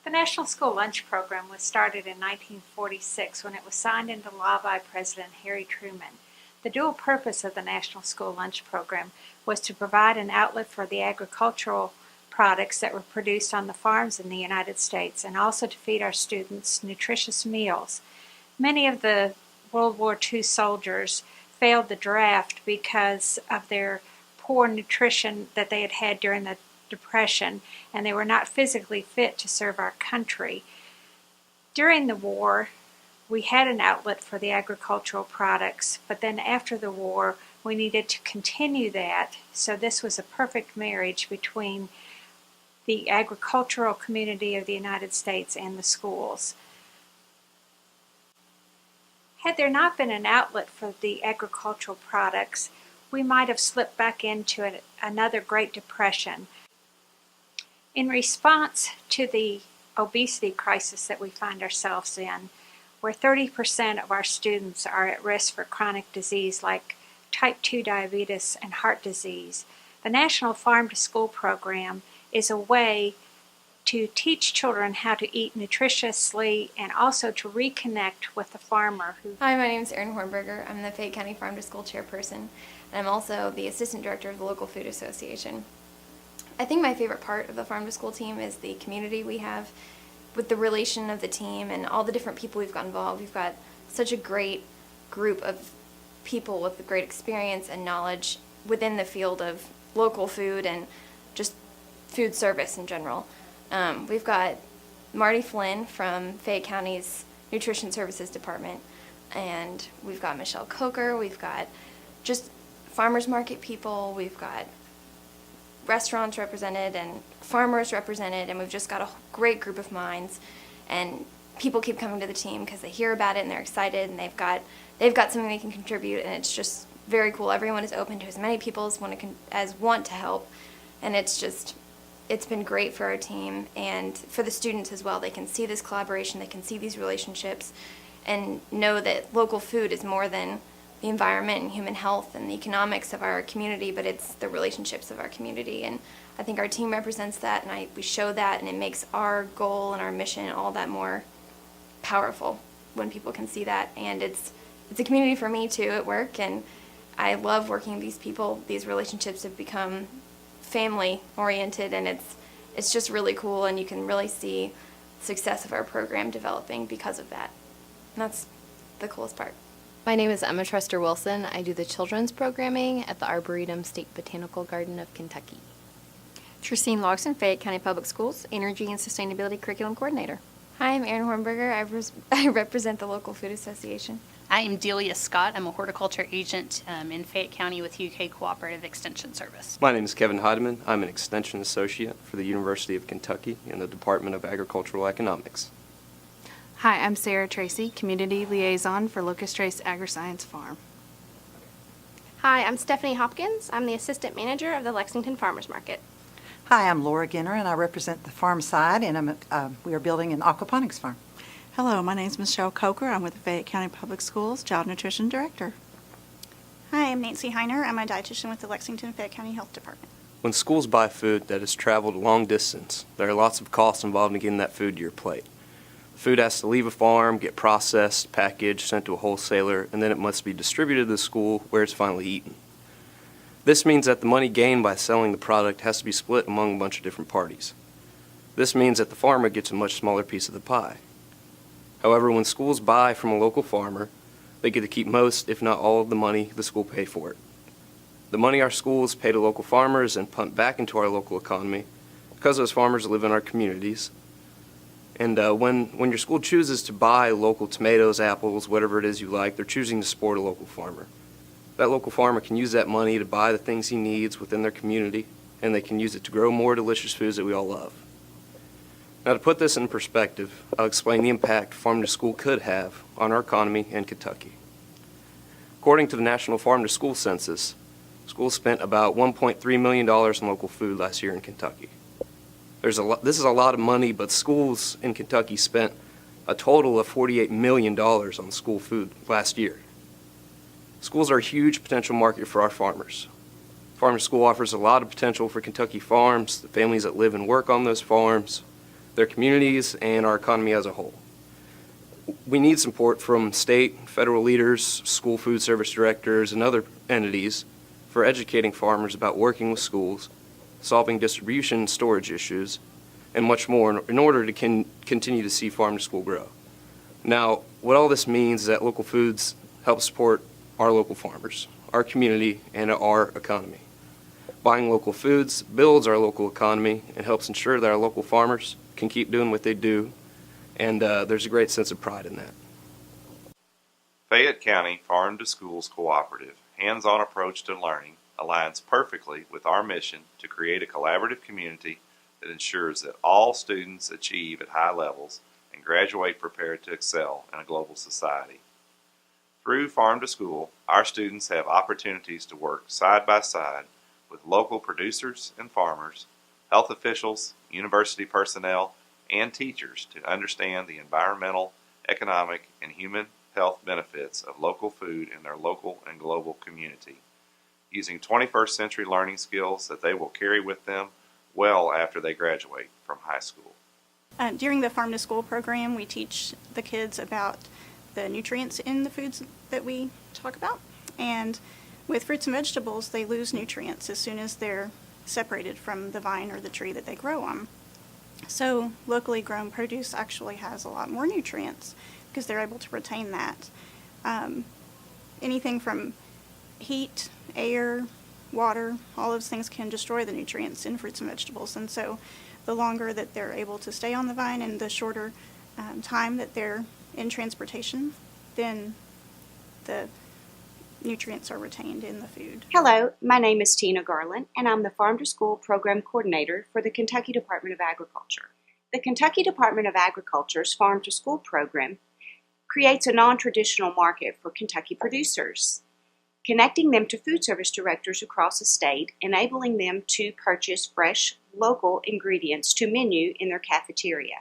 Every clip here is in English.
The National School Lunch Program was started in 1946 when it was signed into law by President Harry Truman. The dual purpose of the National School Lunch Program was to provide an outlet for the agricultural products that were produced on the farms in the United States and also to feed our students nutritious meals. Many of the World War II soldiers failed the draft because of their poor nutrition that they had had during the Depression, and they were not physically fit to serve our country. During the war, we had an outlet for the agricultural products, but then after the war, we needed to continue that, so this was a perfect marriage between the agricultural community of the United States and the schools. Had there not been an outlet for the agricultural products, we might have slipped back into another Great Depression. In response to the obesity crisis that we find ourselves in, where 30% of our students are at risk for chronic disease like type 2 diabetes and heart disease, the National Farm to School program is a way to teach children how to eat nutritiously and also to reconnect with the farmer. Hi, my name is Erin Hornberger. I'm the Fayette County Farm to School chairperson, and I'm also the assistant director of the local food association. I think my favorite part of the Farm to School team is the community we have with the relation of the team and all the different people we've got involved. We've got such a great group of people with great experience and knowledge within the field of local food and just food service in general. We've got Marty Flynn from Fayette County's Nutrition Services Department, and we've got Michelle Coker, we've got just farmers market people, we've got restaurants represented and farmers represented, and we've just got a great group of minds, and people keep coming to the team because they hear about it and they're excited and they've got something they can contribute, and it's just very cool. Everyone is open to as many people as want to help, and it's been great for our team and for the students as well. They can see this collaboration, they can see these relationships, and know that local food is more than the environment and human health and the economics of our community, but it's the relationships of our community. And I think our team represents that, and we show that, and it makes our goal and our mission all that more powerful when people can see that. And it's a community for me too at work, and I love working with these people. These relationships have become family oriented, and it's just really cool, and you can really see the success of our program developing because of that. And that's the coolest part. My name is Emma Trester Wilson. I do the children's programming at the Arboretum State Botanical Garden of Kentucky. Tristine Logson, Fayette County Public Schools, Energy and Sustainability Curriculum Coordinator. Hi, I'm Erin Hornberger. I represent the local food association. I am Delia Scott. I'm a horticulture agent in Fayette County with UK Cooperative Extension Service. My name is Kevin Heidemann. I'm an extension associate for the University of Kentucky in the Department of Agricultural Economics. Hi, I'm Sarah Tracy, Community Liaison for Locust Trace Agri-Science Farm. Hi, I'm Stephanie Hopkins. I'm the Assistant Manager of the Lexington Farmers Market. Hi, I'm Laura Ginner, and I represent the farm side, and we are building an aquaponics farm. Hello, my name is Michelle Coker. I'm with the Fayette County Public Schools Child Nutrition Director. Hi, I'm Nancy Heiner. I'm a dietitian with the Lexington Fayette County Health Department. When schools buy food that has traveled a long distance, there are lots of costs involved in getting that food to your plate. Food has to leave a farm, get processed, packaged, sent to a wholesaler, and then it must be distributed to the school where it's finally eaten. This means that the money gained by selling the product has to be split among a bunch of different parties. This means that the farmer gets a much smaller piece of the pie. However, when schools buy from a local farmer, they get to keep most, if not all, of the money the school paid for it. The money our schools pay to local farmers and pump back into our local economy because those farmers live in our communities. And when your school chooses to buy local tomatoes, apples, whatever it is you like, they're choosing to support a local farmer. That local farmer can use that money to buy the things he needs within their community, and they can use it to grow more delicious foods that we all love. Now, to put this in perspective, I'll explain the impact farm to school could have on our economy in Kentucky. According to the National Farm to School Census, schools spent about $1.3 million in local food last year in Kentucky. This is a lot of money, but schools in Kentucky spent a total of $48 million on school food last year. Schools are a huge potential market for our farmers. Farm to School offers a lot of potential for Kentucky farms, the families that live and work on those farms, their communities, and our economy as a whole. We need support from state, federal leaders, school food service directors, and other entities for educating farmers about working with schools, solving distribution and storage issues, and much more in order to continue to see farm to school grow. Now, what all this means is that local foods help support our local farmers, our community, and our economy. Buying local foods builds our local economy and helps ensure that our local farmers can keep doing what they do, and there's a great sense of pride in that. Fayette County Farm to Schools Cooperative hands-on approach to learning aligns perfectly with our mission to create a collaborative community that ensures that all students achieve at high levels and graduate prepared to excel in a global society. Through Farm to School, our students have opportunities to work side by side with local producers and farmers, health officials, university personnel, and teachers to understand the environmental, economic, and human health benefits of local food in their local and global community, using 21st century learning skills that they will carry with them well after they graduate from high school. During the Farm to School program, we teach the kids about the nutrients in the foods that we talk about. And with fruits and vegetables, they lose nutrients as soon as they're separated from the vine or the tree that they grow on. So locally grown produce actually has a lot more nutrients because they're able to retain that. Anything from heat, air, water, all those things can destroy the nutrients in fruits and vegetables. And so the longer that they're able to stay on the vine and the shorter time that they're in transportation, then the nutrients are retained in the food. Hello, my name is Tina Garland, and I'm the Farm to School Program Coordinator for the Kentucky Department of Agriculture. The Kentucky Department of Agriculture's Farm to School program creates a non-traditional market for Kentucky producers, connecting them to food service directors across the state, enabling them to purchase fresh, local ingredients to menu in their cafeteria.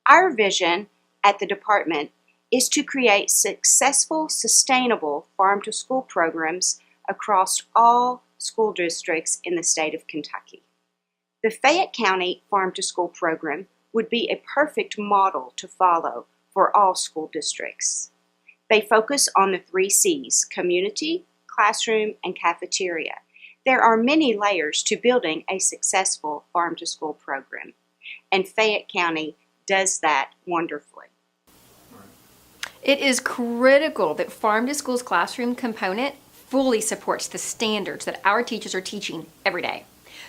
Our vision at the department is to create successful, sustainable farm-to-school programs across all school districts in the state of Kentucky. The Fayette County Farm-to-School program would be a perfect model to follow for all school districts. They focus on the 3 C's: community, classroom, and cafeteria. There are many layers to building a successful farm-to-school program, and Fayette County does that wonderfully. It is critical that Farm to School's classroom component fully supports the standards that our teachers are teaching every day.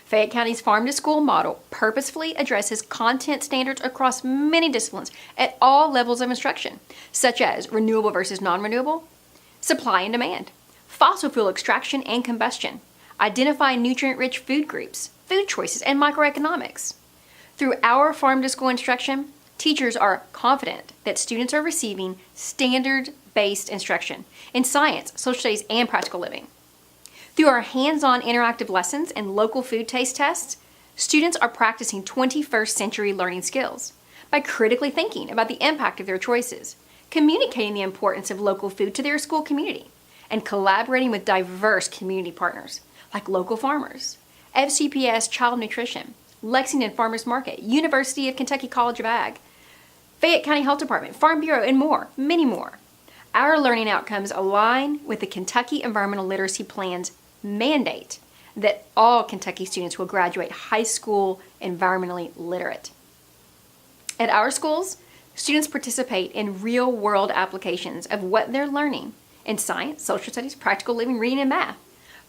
Fayette County's Farm to School model purposefully addresses content standards across many disciplines at all levels of instruction, such as renewable versus non-renewable, supply and demand, fossil fuel extraction and combustion, identifying nutrient-rich food groups, food choices, and microeconomics. Through our Farm to School instruction, teachers are confident that students are receiving standard-based instruction in science, social studies, and practical living. Through our hands-on interactive lessons and local food taste tests, students are practicing 21st century learning skills by critically thinking about the impact of their choices, communicating the importance of local food to their school community, and collaborating with diverse community partners like local farmers, FCPS Child Nutrition, Lexington Farmers Market, University of Kentucky College of Ag, Fayette County Health Department, Farm Bureau, and more, many more. Our learning outcomes align with the Kentucky Environmental Literacy Plan's mandate that all Kentucky students will graduate high school environmentally literate. At our schools, students participate in real-world applications of what they're learning in science, social studies, practical living, reading, and math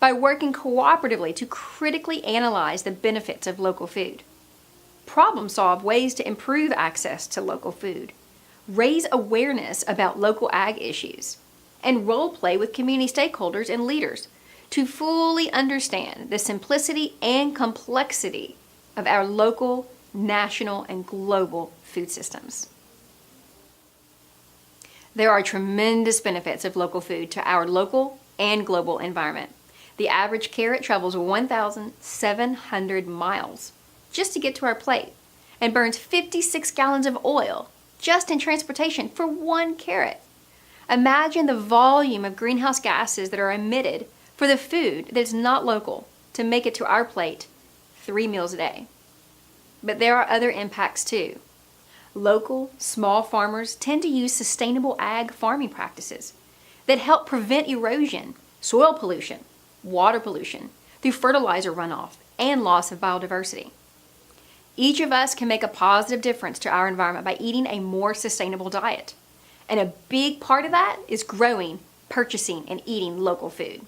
by working cooperatively to critically analyze the benefits of local food, problem solve ways to improve access to local food, raise awareness about local ag issues, and role play with community stakeholders and leaders to fully understand the simplicity and complexity of our local, national, and global food systems. There are tremendous benefits of local food to our local and global environment. The average carrot travels 1,700 miles just to get to our plate and burns 56 gallons of oil just in transportation for 1 carrot. Imagine the volume of greenhouse gases that are emitted for the food that is not local to make it to our plate 3 meals a day. But there are other impacts too. Local, small farmers tend to use sustainable ag farming practices that help prevent erosion, soil pollution, water pollution through fertilizer runoff and loss of biodiversity. Each of us can make a positive difference to our environment by eating a more sustainable diet. And a big part of that is growing, purchasing, and eating local food.